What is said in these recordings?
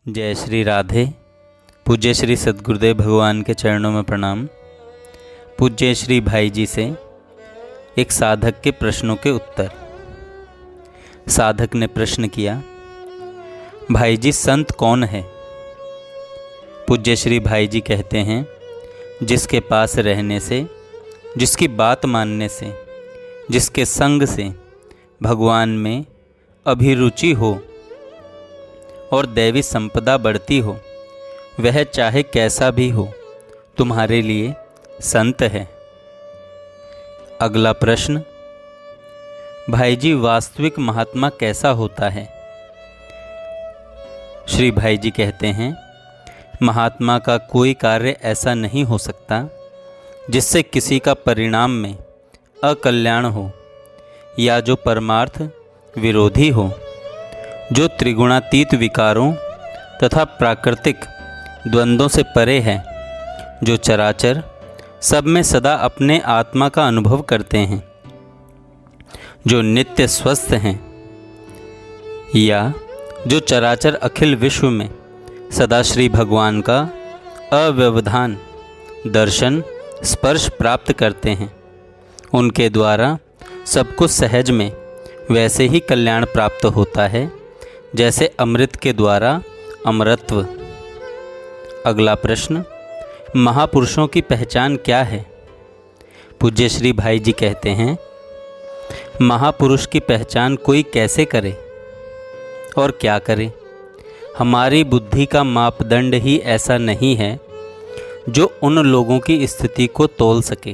जय श्री राधे। पूज्य श्री सद्गुरुदेव भगवान के चरणों में प्रणाम। पूज्य श्री भाई जी से एक साधक के प्रश्नों के उत्तर। साधक ने प्रश्न किया, भाई जी संत कौन है? पूज्य श्री भाई जी कहते हैं, जिसके पास रहने से, जिसकी बात मानने से, जिसके संग से भगवान में अभिरुचि हो और दैवी संपदा बढ़ती हो, वह चाहे कैसा भी हो तुम्हारे लिए संत है। अगला प्रश्न, भाई जी वास्तविक महात्मा कैसा होता है? श्री भाई जी कहते हैं, महात्मा का कोई कार्य ऐसा नहीं हो सकता जिससे किसी का परिणाम में अकल्याण हो या जो परमार्थ विरोधी हो, जो त्रिगुणातीत विकारों तथा प्राकृतिक द्वंद्वों से परे है, जो चराचर सब में सदा अपने आत्मा का अनुभव करते हैं, जो नित्य स्वस्थ हैं, या जो चराचर अखिल विश्व में सदा श्री भगवान का अव्यवधान दर्शन स्पर्श प्राप्त करते हैं। उनके द्वारा सबको सहज में वैसे ही कल्याण प्राप्त होता है जैसे अमृत के द्वारा अमरत्व। अगला प्रश्न, महापुरुषों की पहचान क्या है? पूज्य श्री भाई जी कहते हैं, महापुरुष की पहचान कोई कैसे करे और क्या करे? हमारी बुद्धि का मापदंड ही ऐसा नहीं है जो उन लोगों की स्थिति को तौल सके,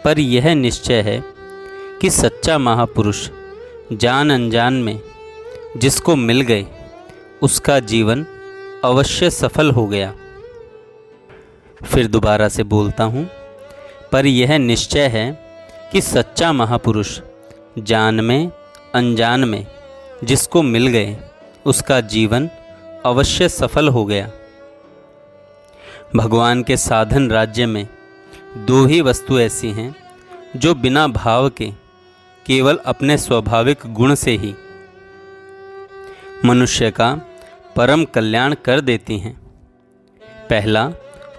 पर यह निश्चय है कि सच्चा महापुरुष जान अनजान में जिसको मिल गए उसका जीवन अवश्य सफल हो गया। फिर दोबारा से बोलता हूँ, पर यह निश्चय है कि सच्चा महापुरुष जान में अनजान में जिसको मिल गए उसका जीवन अवश्य सफल हो गया। भगवान के साधन राज्य में दो ही वस्तु ऐसी हैं जो बिना भाव के केवल अपने स्वाभाविक गुण से ही मनुष्य का परम कल्याण कर देती हैं। पहला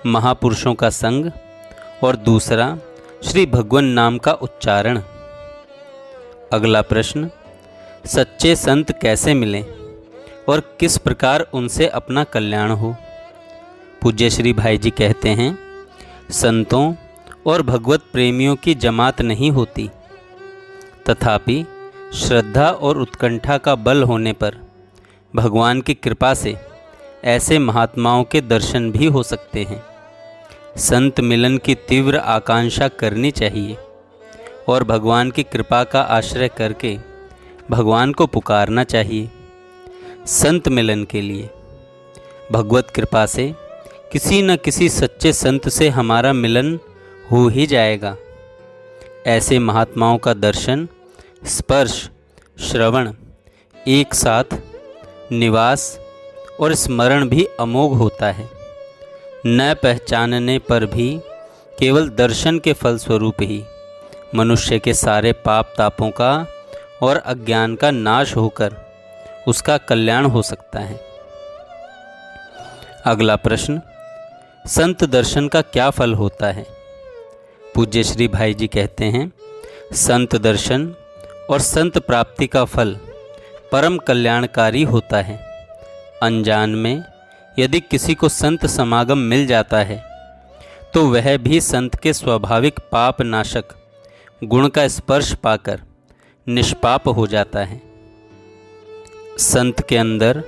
महापुरुषों का संग और दूसरा श्री भगवान नाम का उच्चारण। अगला प्रश्न, सच्चे संत कैसे मिलें और किस प्रकार उनसे अपना कल्याण हो? पूज्य श्री भाई जी कहते हैं, संतों और भगवत प्रेमियों की जमात नहीं होती, तथापि श्रद्धा और उत्कंठा का बल होने पर भगवान की कृपा से ऐसे महात्माओं के दर्शन भी हो सकते हैं। संत मिलन की तीव्र आकांक्षा करनी चाहिए और भगवान की कृपा का आश्रय करके भगवान को पुकारना चाहिए। संत मिलन के लिए भगवत कृपा से किसी न किसी सच्चे संत से हमारा मिलन हो ही जाएगा। ऐसे महात्माओं का दर्शन, स्पर्श, श्रवण, एक साथ निवास और स्मरण भी अमोघ होता है। न पहचानने पर भी केवल दर्शन के फलस्वरूप ही मनुष्य के सारे पाप तापों का और अज्ञान का नाश होकर उसका कल्याण हो सकता है। अगला प्रश्न, संत दर्शन का क्या फल होता है? पूज्य श्री भाई जी कहते हैं, संत दर्शन और संत प्राप्ति का फल परम कल्याणकारी होता है। अनजान में यदि किसी को संत समागम मिल जाता है तो वह भी संत के स्वाभाविक पाप नाशक गुण का स्पर्श पाकर निष्पाप हो जाता है। संत के अंदर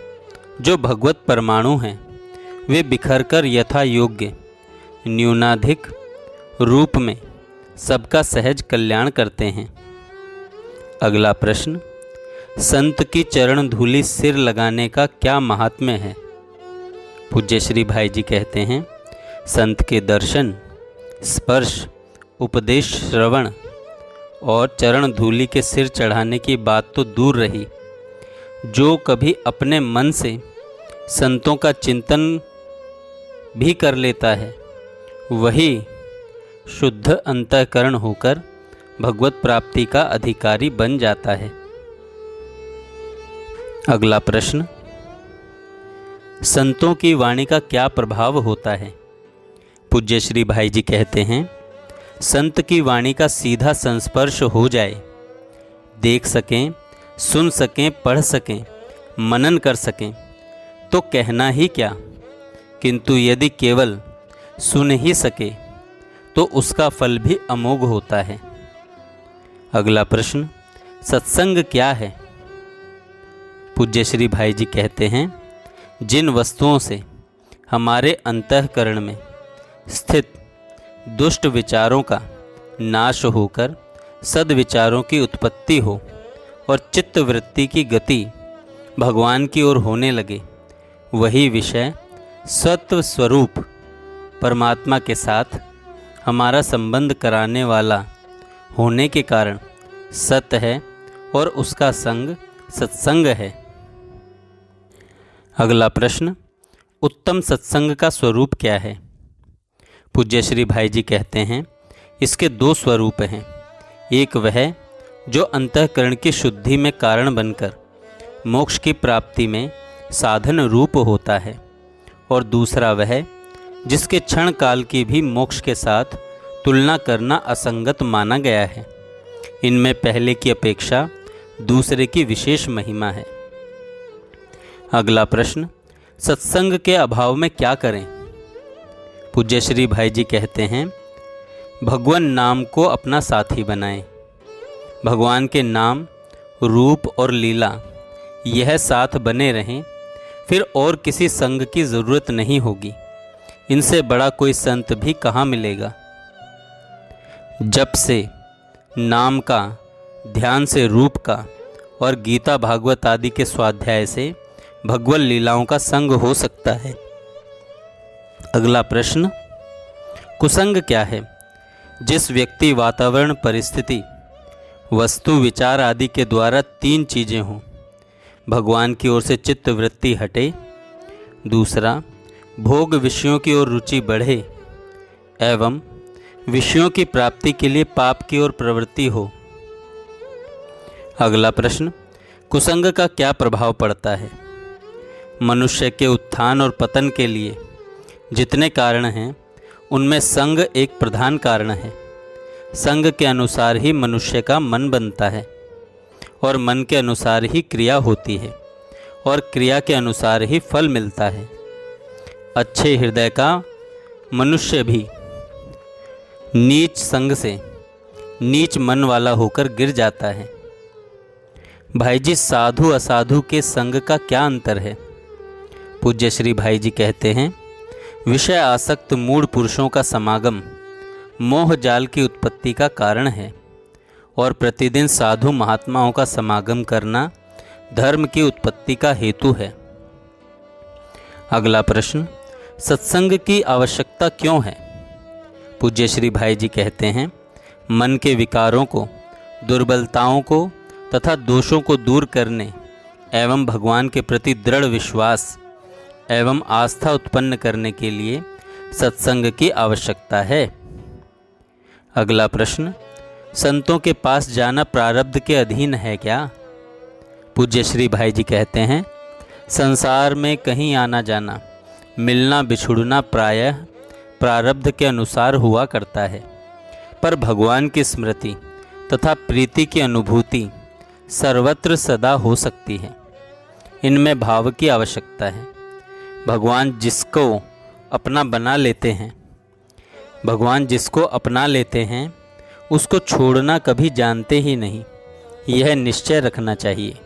जो भगवत परमाणु हैं वे बिखरकर यथा योग्य न्यूनाधिक रूप में सबका सहज कल्याण करते हैं। अगला प्रश्न, संत की चरण धूलि सिर लगाने का क्या महात्म्य है? पूज्य श्री भाई जी कहते हैं, संत के दर्शन, स्पर्श, उपदेश, श्रवण और चरण धूलि के सिर चढ़ाने की बात तो दूर रही, जो कभी अपने मन से संतों का चिंतन भी कर लेता है वही शुद्ध अंतःकरण होकर भगवत प्राप्ति का अधिकारी बन जाता है। अगला प्रश्न, संतों की वाणी का क्या प्रभाव होता है? पूज्य श्री भाई जी कहते हैं, संत की वाणी का सीधा संस्पर्श हो जाए, देख सकें, सुन सकें, पढ़ सकें, मनन कर सकें तो कहना ही क्या, किंतु यदि केवल सुन ही सके तो उसका फल भी अमोघ होता है। अगला प्रश्न, सत्संग क्या है? पूज्य श्री भाई जी कहते हैं, जिन वस्तुओं से हमारे अंतःकरण में स्थित दुष्ट विचारों का नाश होकर सद्विचारों की उत्पत्ति हो और चित्त वृत्ति की गति भगवान की ओर होने लगे, वही विषय सत्व स्वरूप परमात्मा के साथ हमारा संबंध कराने वाला होने के कारण सत्य है और उसका संग सत्संग है। अगला प्रश्न, उत्तम सत्संग का स्वरूप क्या है? पूज्य श्री भाई जी कहते हैं, इसके दो स्वरूप हैं। एक वह जो अंतःकरण की शुद्धि में कारण बनकर मोक्ष की प्राप्ति में साधन रूप होता है, और दूसरा वह जिसके क्षण काल की भी मोक्ष के साथ तुलना करना असंगत माना गया है। इनमें पहले की अपेक्षा दूसरे की विशेष महिमा है। अगला प्रश्न, सत्संग के अभाव में क्या करें? पूज्य श्री भाई जी कहते हैं, भगवान नाम को अपना साथी बनाएं। भगवान के नाम, रूप और लीला यह साथ बने रहें, फिर और किसी संग की ज़रूरत नहीं होगी। इनसे बड़ा कोई संत भी कहाँ मिलेगा। जप से, नाम का, ध्यान से रूप का और गीता भागवत आदि के स्वाध्याय से भगवत लीलाओं का संग हो सकता है। अगला प्रश्न, कुसंग क्या है? जिस व्यक्ति वातावरण, परिस्थिति, वस्तु, विचार आदि के द्वारा तीन चीज़ें हों, भगवान की ओर से चित्त वृत्ति हटे, दूसरा भोग विषयों की ओर रुचि बढ़े एवं विषयों की प्राप्ति के लिए पाप की ओर प्रवृत्ति हो। अगला प्रश्न, कुसंग का क्या प्रभाव पड़ता है? मनुष्य के उत्थान और पतन के लिए जितने कारण हैं, उनमें संग एक प्रधान कारण है। संग के अनुसार ही मनुष्य का मन बनता है और मन के अनुसार ही क्रिया होती है और क्रिया के अनुसार ही फल मिलता है। अच्छे हृदय का मनुष्य भी नीच संग से नीच मन वाला होकर गिर जाता है। भाई जी, साधु असाधु के संग का क्या अंतर है? पूज्य श्री भाई जी कहते हैं, विषय आसक्त मूढ़ पुरुषों का समागम मोह जाल की उत्पत्ति का कारण है और प्रतिदिन साधु महात्माओं का समागम करना धर्म की उत्पत्ति का हेतु है। अगला प्रश्न, सत्संग की आवश्यकता क्यों है? पूज्य श्री भाई जी कहते हैं, मन के विकारों को, दुर्बलताओं को तथा दोषों को दूर करने एवं भगवान के प्रति दृढ़ विश्वास एवं आस्था उत्पन्न करने के लिए सत्संग की आवश्यकता है। अगला प्रश्न, संतों के पास जाना प्रारब्ध के अधीन है क्या? पूज्य श्री भाई जी कहते हैं, संसार में कहीं आना जाना, मिलना बिछुड़ना प्रायः प्रारब्ध के अनुसार हुआ करता है, पर भगवान की स्मृति तथा प्रीति की अनुभूति सर्वत्र सदा हो सकती है। इनमें भाव की आवश्यकता है। भगवान जिसको अपना लेते हैं उसको छोड़ना कभी जानते ही नहीं, यह निश्चय रखना चाहिए।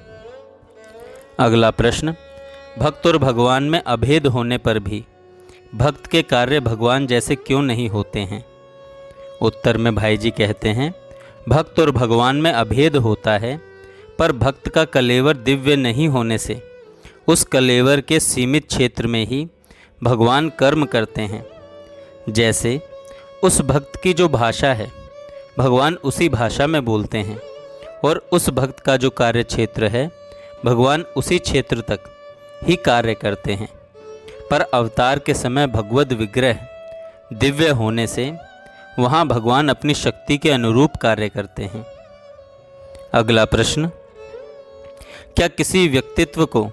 अगला प्रश्न, भक्त और भगवान में अभेद होने पर भी भक्त के कार्य भगवान जैसे क्यों नहीं होते हैं? उत्तर में भाई जी कहते हैं, भक्त और भगवान में अभेद होता है, पर भक्त का कलेवर दिव्य नहीं होने से उस कलेवर के सीमित क्षेत्र में ही भगवान कर्म करते हैं। जैसे उस भक्त की जो भाषा है, भगवान उसी भाषा में बोलते हैं, और उस भक्त का जो कार्य क्षेत्र है, भगवान उसी क्षेत्र तक ही कार्य करते हैं। पर अवतार के समय भगवद विग्रह दिव्य होने से वहाँ भगवान अपनी शक्ति के अनुरूप कार्य करते हैं। अगला प्रश्न, क्या किसी व्यक्तित्व को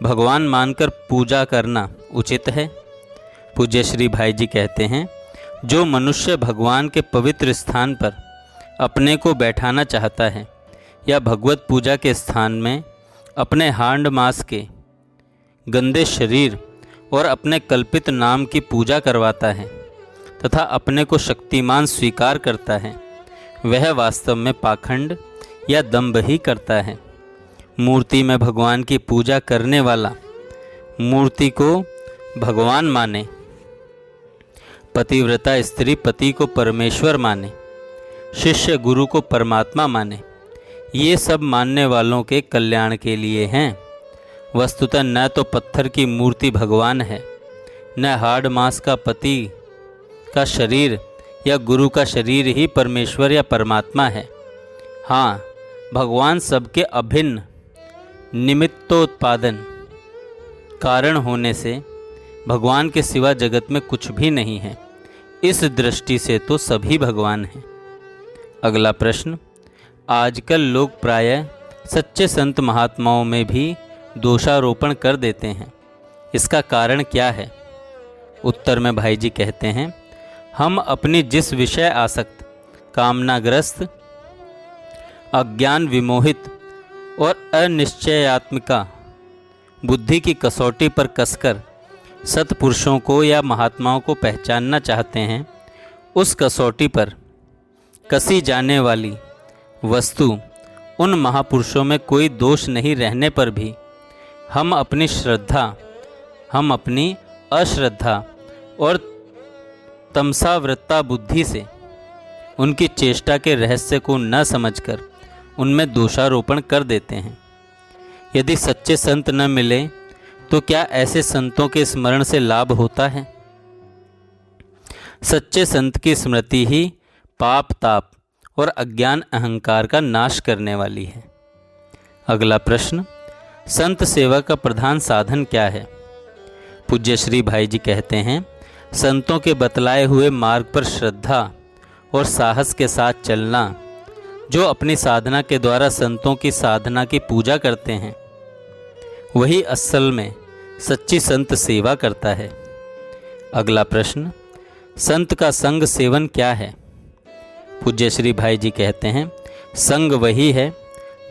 भगवान मानकर पूजा करना उचित है? पूज्य श्री भाई जी कहते हैं, जो मनुष्य भगवान के पवित्र स्थान पर अपने को बैठाना चाहता है या भगवत पूजा के स्थान में अपने हांड मास के गंदे शरीर और अपने कल्पित नाम की पूजा करवाता है तथा अपने को शक्तिमान स्वीकार करता है, वह वास्तव में पाखंड या दंभ ही करता है। मूर्ति में भगवान की पूजा करने वाला मूर्ति को भगवान माने, पतिव्रता स्त्री पति को परमेश्वर माने, शिष्य गुरु को परमात्मा माने, ये सब मानने वालों के कल्याण के लिए हैं। वस्तुतः न तो पत्थर की मूर्ति भगवान है, न हाड़ मांस का पति का शरीर या गुरु का शरीर ही परमेश्वर या परमात्मा है। हाँ, भगवान सबके अभिन्न निमित्तोत्पादन कारण होने से भगवान के सिवा जगत में कुछ भी नहीं है। इस दृष्टि से तो सभी भगवान हैं। अगला प्रश्न, आजकल लोग प्रायः सच्चे संत महात्माओं में भी दोषारोपण कर देते हैं, इसका कारण क्या है? उत्तर में भाई जी कहते हैं, हम अपनी जिस विषय आसक्त, कामनाग्रस्त, अज्ञान विमोहित और अनिश्चयात्मिका बुद्धि की कसौटी पर कसकर सत्पुरुषों को या महात्माओं को पहचानना चाहते हैं, उस कसौटी पर कसी जाने वाली वस्तु उन महापुरुषों में कोई दोष नहीं रहने पर भी हम अपनी अश्रद्धा और तमसावृत्ता बुद्धि से उनकी चेष्टा के रहस्य को न समझकर उनमें दोषारोपण कर देते हैं। यदि सच्चे संत न मिले तो क्या ऐसे संतों के स्मरण से लाभ होता है? सच्चे संत की स्मृति ही पाप ताप और अज्ञान अहंकार का नाश करने वाली है। अगला प्रश्न, संत सेवा का प्रधान साधन क्या है? पूज्य श्री भाई जी कहते हैं, संतों के बतलाए हुए मार्ग पर श्रद्धा और साहस के साथ चलना। जो अपनी साधना के द्वारा संतों की साधना की पूजा करते हैं, वही असल में सच्ची संत सेवा करता है। अगला प्रश्न, संत का संग सेवन क्या है? पूज्य श्री भाई जी कहते हैं, संग वही है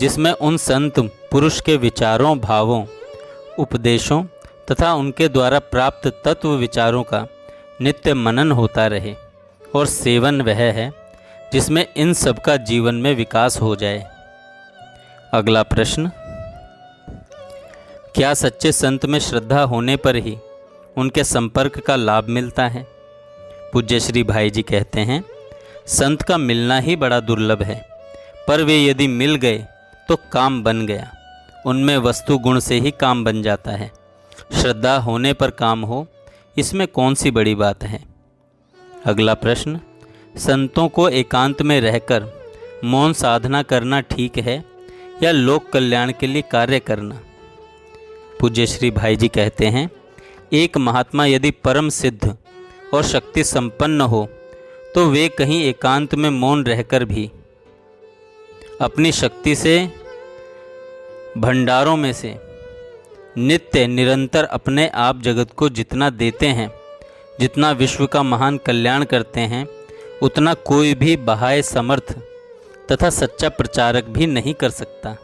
जिसमें उन संत पुरुष के विचारों, भावों, उपदेशों तथा उनके द्वारा प्राप्त तत्व विचारों का नित्य मनन होता रहे, और सेवन वह है जिसमें इन सब का जीवन में विकास हो जाए। अगला प्रश्न, क्या सच्चे संत में श्रद्धा होने पर ही उनके संपर्क का लाभ मिलता है? पूज्य श्री भाई जी कहते हैं, संत का मिलना ही बड़ा दुर्लभ है, पर वे यदि मिल गए तो काम बन गया। उनमें वस्तु गुण से ही काम बन जाता है। श्रद्धा होने पर काम हो, इसमें कौन सी बड़ी बात है? अगला प्रश्न, संतों को एकांत में रहकर मौन साधना करना ठीक है या लोक कल्याण के लिए कार्य करना? पूज्य श्री भाई जी कहते हैं, एक महात्मा यदि परम सिद्ध और शक्ति संपन्न हो तो वे कहीं एकांत में मौन रहकर भी अपनी शक्ति से भंडारों में से नित्य निरंतर अपने आप जगत को जितना देते हैं, जितना विश्व का महान कल्याण करते हैं, उतना कोई भी बाह्य समर्थ तथा सच्चा प्रचारक भी नहीं कर सकता।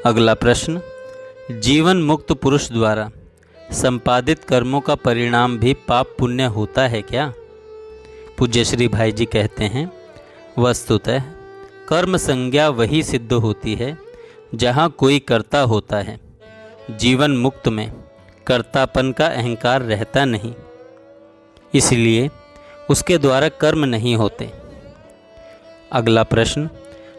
अगला प्रश्न, जीवन मुक्त पुरुष द्वारा संपादित कर्मों का परिणाम भी पाप पुण्य होता है क्या? पूज्य श्री भाई जी कहते हैं, वस्तुतः कर्म संज्ञा वही सिद्ध होती है जहाँ कोई कर्ता होता है। जीवन मुक्त में कर्तापन का अहंकार रहता नहीं, इसलिए उसके द्वारा कर्म नहीं होते। अगला प्रश्न,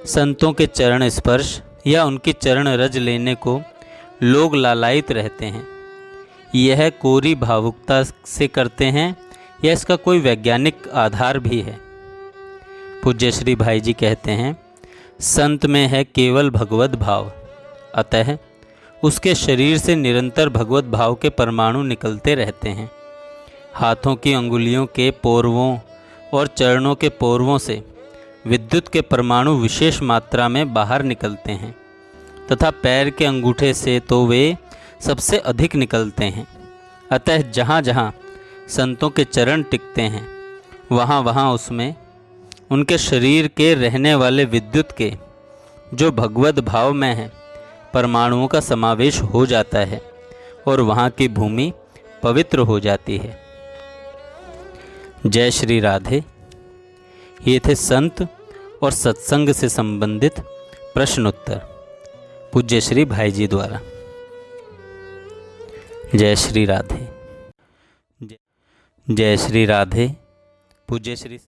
संतों के चरण स्पर्श या उनकी चरण रज लेने को लोग लालायित रहते हैं। यह कोरी भावुकता से करते हैं या इसका कोई वैज्ञानिक आधार भी है? पूज्य श्री भाई जी कहते हैं, संत में है केवल भगवत भाव, अतः उसके शरीर से निरंतर भगवत भाव के परमाणु निकलते रहते हैं। हाथों की अंगुलियों के पोरवों और चरणों के पोरवों से विद्युत के परमाणु विशेष मात्रा में बाहर निकलते हैं तथा पैर के अंगूठे से तो वे सबसे अधिक निकलते हैं। अतः जहाँ जहाँ संतों के चरण टिकते हैं वहाँ वहाँ उसमें उनके शरीर के रहने वाले विद्युत के जो भगवत भाव में है परमाणुओं का समावेश हो जाता है और वहाँ की भूमि पवित्र हो जाती है। जय श्री राधे। ये थे संत और सत्संग से संबंधित प्रश्नोत्तर पूज्य श्री भाई जी द्वारा। जय श्री राधे। जय श्री राधे। पूज्य श्री